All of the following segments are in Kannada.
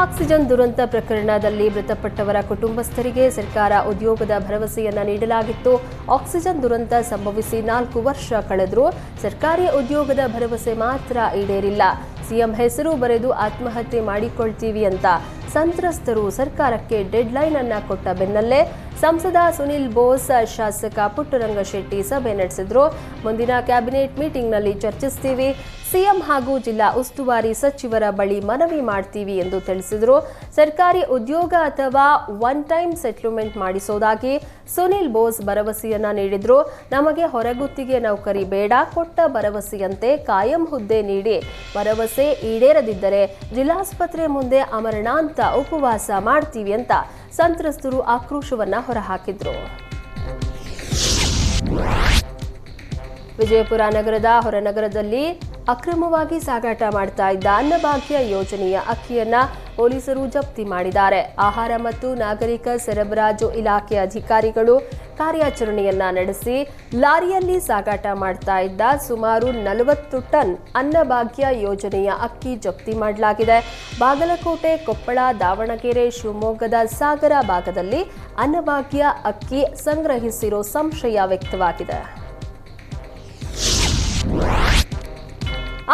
ಆಕ್ಸಿಜನ್ ದುರಂತ ಪ್ರಕರಣದಲ್ಲಿ ಮೃತಪಟ್ಟವರ ಕುಟುಂಬಸ್ಥರಿಗೆ ಸರ್ಕಾರ ಉದ್ಯೋಗದ ಭರವಸೆಯನ್ನ ನೀಡಲಾಗಿತ್ತು. ಆಕ್ಸಿಜನ್ ದುರಂತ ಸಂಭವಿಸಿ 4 ವರ್ಷ ಕಳೆದರೂ ಸರ್ಕಾರಿ ಉದ್ಯೋಗದ ಭರವಸೆ ಮಾತ್ರ ಈಡೇರಿಲ್ಲ. ಸಿಎಂ ಹೆಸರು ಬರೆದು ಆತ್ಮಹತ್ಯೆ ಮಾಡಿಕೊಳ್ತೀವಿ ಅಂತ ಸಂತ್ರಸ್ತರು ಸರ್ಕಾರಕ್ಕೆ ಡೆಡ್ಲೈನ್ ಅನ್ನ ಕೊಟ್ಟ ಬೆನ್ನಲ್ಲೇ ಸಂಸದ ಸುನಿಲ್ ಬೋಸ್, ಶಾಸಕ ಪುಟ್ಟರಂಗಶೆಟ್ಟಿ ಸಭೆ ನಡೆಸಿದ್ರು. ಮುಂದಿನ ಕ್ಯಾಬಿನೆಟ್ ಮೀಟಿಂಗ್ನಲ್ಲಿ ಚರ್ಚಿಸ್ತೀವಿ, ಸಿಎಂ ಹಾಗೂ ಜಿಲ್ಲಾ ಉಸ್ತುವಾರಿ ಸಚಿವರ ಬಳಿ ಮನವಿ ಮಾಡ್ತೀವಿ ಎಂದು ತಿಳಿಸಿದರು. ಸರ್ಕಾರಿ ಉದ್ಯೋಗ ಅಥವಾ ಒನ್ ಟೈಮ್ ಸೆಟ್ಲ್ಮೆಂಟ್ ಮಾಡಿಸೋದಾಗಿ ಸುನಿಲ್ ಬೋಸ್ ಭರವಸೆಯನ್ನ ನೀಡಿದ್ರು. ನಮಗೆ ಹೊರಗುತ್ತಿಗೆ ನೌಕರಿ ಬೇಡ, ಕೊಟ್ಟ ಭರವಸೆಯಂತೆ ಕಾಯಂ ಹುದ್ದೆ ನೀಡಿ, ಭರವಸೆ ಈಡೇರದಿದ್ದರೆ ಜಿಲ್ಲಾಸ್ಪತ್ರೆ ಮುಂದೆ ಅಮರಣಾಂತ ಉಪವಾಸ ಮಾಡ್ತೀವಿ ಅಂತ ಸಂತ್ರಸ್ತರು ಆಕ್ರೋಶವನ್ನ ಹೊರಹಾಕಿದ್ರು. ವಿಜಯಪುರ ನಗರದ ಹೊರನಗರದಲ್ಲಿ ಅಕ್ರಮವಾಗಿ ಸಾಗಾಟ ಮಾಡ್ತಾ ಇದ್ದ ಅನ್ನಭಾಗ್ಯ ಯೋಜನೆಯ ಅಕ್ಕಿಯನ್ನ ಪೊಲೀಸರು ಜಪ್ತಿ ಮಾಡಿದ್ದಾರೆ. ಆಹಾರ ಮತ್ತು ನಾಗರಿಕ ಸರಬರಾಜು ಇಲಾಖೆ ಅಧಿಕಾರಿಗಳು ಕಾರ್ಯಾಚರಣೆಯನ್ನ ನಡೆಸಿ ಲಾರಿಯಲ್ಲಿ ಸಾಗಾಟ ಮಾಡ್ತಾ ಇದ್ದ ಸುಮಾರು 40 ಟನ್ ಅನ್ನಭಾಗ್ಯ ಯೋಜನೆಯ ಅಕ್ಕಿ ಜಪ್ತಿ ಮಾಡಲಾಗಿದೆ. ಬಾಗಲಕೋಟೆ, ಕೊಪ್ಪಳ, ದಾವಣಗೆರೆ, ಶಿವಮೊಗ್ಗದ ಸಾಗರ ಭಾಗದಲ್ಲಿ ಅನ್ನಭಾಗ್ಯ ಅಕ್ಕಿ ಸಂಗ್ರಹಿಸಿರೋ ಸಂಶಯ ವ್ಯಕ್ತವಾಗಿದೆ.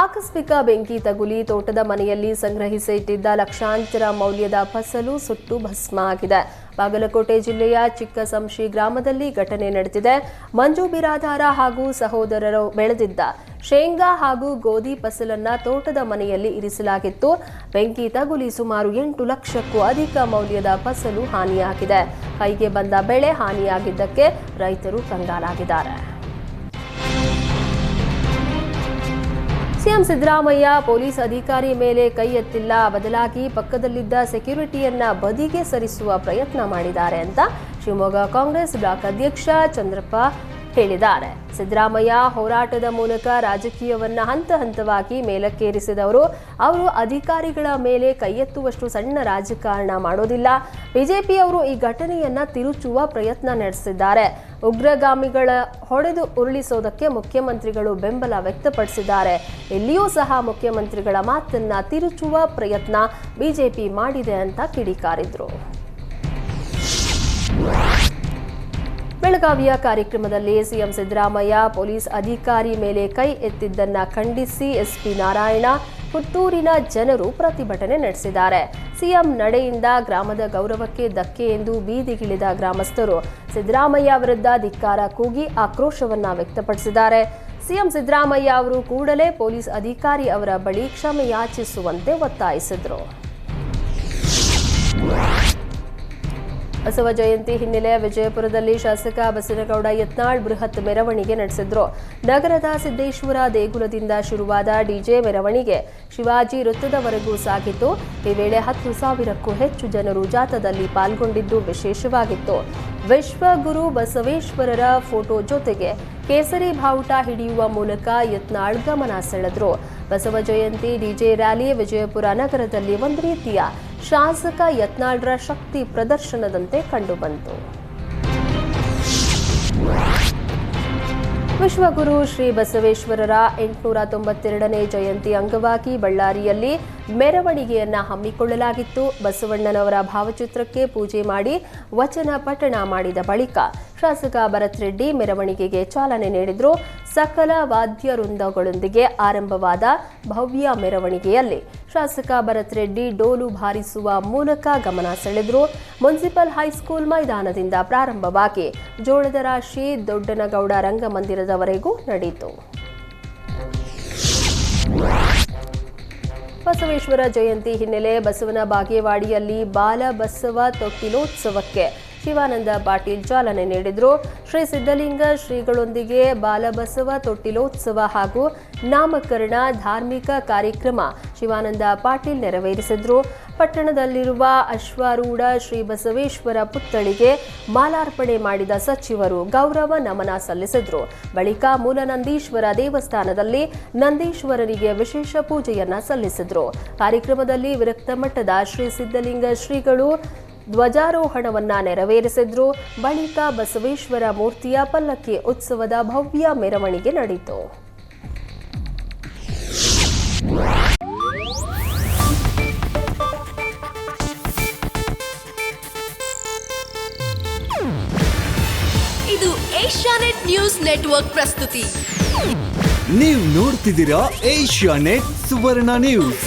ಆಕಸ್ಮಿಕ ಬೆಂಕಿ ತಗುಲಿ ತೋಟದ ಮನೆಯಲ್ಲಿ ಸಂಗ್ರಹಿಸಿಟ್ಟಿದ್ದ ಲಕ್ಷಾಂತರ ಮೌಲ್ಯದ ಫಸಲು ಸುಟ್ಟು ಭಸ್ಮ ಆಗಿದೆ. ಬಾಗಲಕೋಟೆ ಜಿಲ್ಲೆಯ ಚಿಕ್ಕಸಂಶಿ ಗ್ರಾಮದಲ್ಲಿ ಘಟನೆ ನಡೆದಿದೆ. ಮಂಜು ಬಿರಾದಾರ ಹಾಗೂ ಸಹೋದರರು ಬೆಳೆದಿದ್ದ ಶೇಂಗಾ ಹಾಗೂ ಗೋಧಿ ಫಸಲನ್ನ ತೋಟದ ಮನೆಯಲ್ಲಿ ಇರಿಸಲಾಗಿತ್ತು. ಬೆಂಕಿ ತಗುಲಿ ಸುಮಾರು 8 ಲಕ್ಷಕ್ಕೂ ಅಧಿಕ ಮೌಲ್ಯದ ಫಸಲು ಹಾನಿಯಾಗಿದೆ. ಕೈಗೆ ಬಂದ ಬೆಳೆ ಹಾನಿಯಾಗಿದ್ದಕ್ಕೆ ರೈತರು ಕಂಗಾಲಾಗಿದ್ದಾರೆ. ಸಿಎಂ ಸಿದ್ದರಾಮಯ್ಯ ಪೊಲೀಸ್ ಅಧಿಕಾರಿ ಮೇಲೆ ಕೈ ಎತ್ತಿಲ್ಲ, ಬದಲಾಗಿ ಪಕ್ಕದಲ್ಲಿದ್ದ ಸೆಕ್ಯೂರಿಟಿಯನ್ನ ಬದಿಗೆ ಸರಿಸುವ ಪ್ರಯತ್ನ ಮಾಡಿದ್ದಾರೆ ಅಂತ ಶಿವಮೊಗ್ಗ ಕಾಂಗ್ರೆಸ್ ಬ್ಲಾಕ್ ಅಧ್ಯಕ್ಷ ಚಂದ್ರಪ್ಪ ಹೇಳಿದ್ದಾರೆ. ಸಿದ್ದರಾಮಯ್ಯ ಹೋರಾಟದ ಮೂಲಕ ರಾಜಕೀಯವನ್ನ ಹಂತ ಹಂತವಾಗಿ ಮೇಲಕ್ಕೇರಿಸಿದವರು. ಅವರು ಅಧಿಕಾರಿಗಳ ಮೇಲೆ ಕೈ ಎತ್ತುವಷ್ಟು ಸಣ್ಣ ರಾಜಕಾರಣ ಮಾಡೋದಿಲ್ಲ. ಬಿಜೆಪಿಯವರು ಈ ಘಟನೆಯನ್ನ ತಿರುಚುವ ಪ್ರಯತ್ನ ನಡೆಸಿದ್ದಾರೆ. ಉಗ್ರಗಾಮಿಗಳ ಹೊಡೆದು ಉರುಳಿಸೋದಕ್ಕೆ ಮುಖ್ಯಮಂತ್ರಿಗಳು ಬೆಂಬಲ ವ್ಯಕ್ತಪಡಿಸಿದ್ದಾರೆ. ಇಲ್ಲಿಯೂ ಸಹ ಮುಖ್ಯಮಂತ್ರಿಗಳ ಮಾತನ್ನ ತಿರುಚುವ ಪ್ರಯತ್ನ ಬಿಜೆಪಿ ಮಾಡಿದೆ ಅಂತ ಕಿಡಿಕಾರಿದ್ರು. ಬೆಳಗಾವಿಯ ಕಾರ್ಯಕ್ರಮದಲ್ಲಿ ಸಿಎಂ ಸಿದ್ದರಾಮಯ್ಯ ಪೊಲೀಸ್ ಅಧಿಕಾರಿ ಮೇಲೆ ಕೈ ಎತ್ತಿದ್ದನ್ನ ಖಂಡಿಸಿ ಎಸ್ಪಿ ನಾರಾಯಣ, ಪುತ್ತೂರಿನ ಜನರು ಪ್ರತಿಭಟನೆ ನಡೆಸಿದ್ದಾರೆ. ಸಿಎಂ ನಡೆಯಿಂದ ಗ್ರಾಮದ ಗೌರವಕ್ಕೆ ಧಕ್ಕೆ ಎಂದು ಬೀದಿಗಿಳಿದ ಗ್ರಾಮಸ್ಥರು ಸಿದ್ದರಾಮಯ್ಯ ವಿರುದ್ಧ ಧಿಕ್ಕಾರ ಕೂಗಿ ಆಕ್ರೋಶವನ್ನ ವ್ಯಕ್ತಪಡಿಸಿದ್ದಾರೆ. ಸಿಎಂ ಸಿದ್ದರಾಮಯ್ಯ ಅವರು ಕೂಡಲೇ ಪೊಲೀಸ್ ಅಧಿಕಾರಿ ಅವರ ಬಳಿ ಕ್ಷಮೆ ಯಾಚಿಸುವಂತೆ ಒತ್ತಾಯಿಸಿದರು. ಬಸವ ಜಯಂತಿ ಹಿನ್ನೆಲೆ ವಿಜಯಪುರದಲ್ಲಿ ಶಾಸಕ ಬಸನಗೌಡ ಯತ್ನಾಳ್ ಬೃಹತ್ ಮೆರವಣಿಗೆ ನಡೆಸಿದ್ರು. ನಗರದ ಸಿದ್ದೇಶ್ವರ ದೇಗುಲದಿಂದ ಶುರುವಾದ ಡಿಜೆ ಮೆರವಣಿಗೆ ಶಿವಾಜಿ ವೃತ್ತದವರೆಗೂ ಸಾಗಿತು. ಈ ವೇಳೆ 10,000ಕ್ಕೂ ಹೆಚ್ಚು ಜನರು ಜಾಥಾದಲ್ಲಿ ಪಾಲ್ಗೊಂಡಿದ್ದು ವಿಶೇಷವಾಗಿತ್ತು. ವಿಶ್ವಗುರು ಬಸವೇಶ್ವರರ ಫೋಟೋ ಜೊತೆಗೆ ಕೇಸರಿ ಬಾವುಟ ಹಿಡಿಯುವ ಮೂಲಕ ಯತ್ನಾಳ್ ಗಮನ ಸೆಳೆದ್ರು. ಬಸವ ಜಯಂತಿ ಡಿಜೆ ರ್ಯಾಲಿ ವಿಜಯಪುರ ನಗರದಲ್ಲಿ ಒಂದು ರೀತಿಯ ಶಾಸಕ ಯತ್ನಾಳ್ರ ಶಕ್ತಿ ಪ್ರದರ್ಶನದಂತೆ ಕಂಡುಬಂತು. ವಿಶ್ವಗುರು ಶ್ರೀ ಬಸವೇಶ್ವರರ 892ನೇ ಜಯಂತಿ ಅಂಗವಾಗಿ ಬಳ್ಳಾರಿಯಲ್ಲಿ ಮೆರವಣಿಗೆಯನ್ನ ಹಮ್ಮಿಕೊಳ್ಳಲಾಗಿತ್ತು. ಬಸವಣ್ಣನವರ ಭಾವಚಿತ್ರಕ್ಕೆ ಪೂಜೆ ಮಾಡಿ ವಚನ ಪಠಣ ಮಾಡಿದ ಬಳಿಕ ಶಾಸಕ ಭರತ್ ರೆಡ್ಡಿ ಮೆರವಣಿಗೆಗೆ ಚಾಲನೆ ನೀಡಿದರು. ಸಕಲ ವಾದ್ಯ ವೃಂದಗಳೊಂದಿಗೆ ಆರಂಭವಾದ ಭವ್ಯ ಮೆರವಣಿಗೆಯಲ್ಲಿ ಶಾಸಕ ಭರತ್ ರೆಡ್ಡಿ ಡೋಲು ಬಾರಿಸುವ ಮೂಲಕ ಗಮನ ಸೆಳೆದರು. ಮುನ್ಸಿಪಲ್ ಹೈಸ್ಕೂಲ್ ಮೈದಾನದಿಂದ ಪ್ರಾರಂಭವಾಗಿ ಜೋಳದ ರಾಶಿ ದೊಡ್ಡನಗೌಡ ರಂಗಮಂದಿರದವರೆಗೂ ನಡೆಯಿತು. ಬಸವೇಶ್ವರ ಜಯಂತಿ ಹಿನ್ನೆಲೆ ಬಸವನ ಬಾಗೇವಾಡಿಯಲ್ಲಿ ಬಾಲ ಬಸವ ತೊಟ್ಟಿಲೋತ್ಸವಕ್ಕೆ ಶಿವಾನಂದ ಪಾಟೀಲ್ ಚಾಲನೆ ನೀಡಿದರು. ಶ್ರೀ ಸಿದ್ಧಲಿಂಗ ಶ್ರೀಗಳೊಂದಿಗೆ ಬಾಲಬಸವ ತೊಟ್ಟಿಲೋತ್ಸವ ಹಾಗೂ ನಾಮಕರಣ ಧಾರ್ಮಿಕ ಕಾರ್ಯಕ್ರಮ ಶಿವಾನಂದ ಪಾಟೀಲ್ ನೆರವೇರಿಸಿದರು. ಪಟ್ಟಣದಲ್ಲಿರುವ ಅಶ್ವಾರೂಢ ಶ್ರೀ ಬಸವೇಶ್ವರ ಪುತ್ಥಳಿಗೆ ಮಾಲಾರ್ಪಣೆ ಮಾಡಿದ ಸಚಿವರು ಗೌರವ ನಮನ ಸಲ್ಲಿಸಿದರು. ಬಳಿಕ ಮೂಲನಂದೀಶ್ವರ ದೇವಸ್ಥಾನದಲ್ಲಿ ನಂದೀಶ್ವರರಿಗೆ ವಿಶೇಷ ಪೂಜೆಯನ್ನ ಸಲ್ಲಿಸಿದರು. ಕಾರ್ಯಕ್ರಮದಲ್ಲಿ ವಿರಕ್ತ ಮಠದ ಶ್ರೀ ಸಿದ್ಧಲಿಂಗ ಶ್ರೀಗಳು ಧ್ವಜಾರೋಹಣವನ್ನ ನೆರವೇರಿಸಿದ್ರು. ಬಳಿಕ ಬಸವೇಶ್ವರ ಮೂರ್ತಿಯ ಪಲ್ಲಕ್ಕಿ ಉತ್ಸವದ ಭವ್ಯ ಮೆರವಣಿಗೆ ನಡೆಯಿತು. ಇದು ಏಷ್ಯಾನೆಟ್ ನ್ಯೂಸ್ ನೆಟ್ವರ್ಕ್ ಪ್ರಸ್ತುತಿ. ನೀವು ನೋಡ್ತಿದ್ದೀರಾ ಏಷ್ಯಾನೆಟ್ ಸುವರ್ಣ ನ್ಯೂಸ್.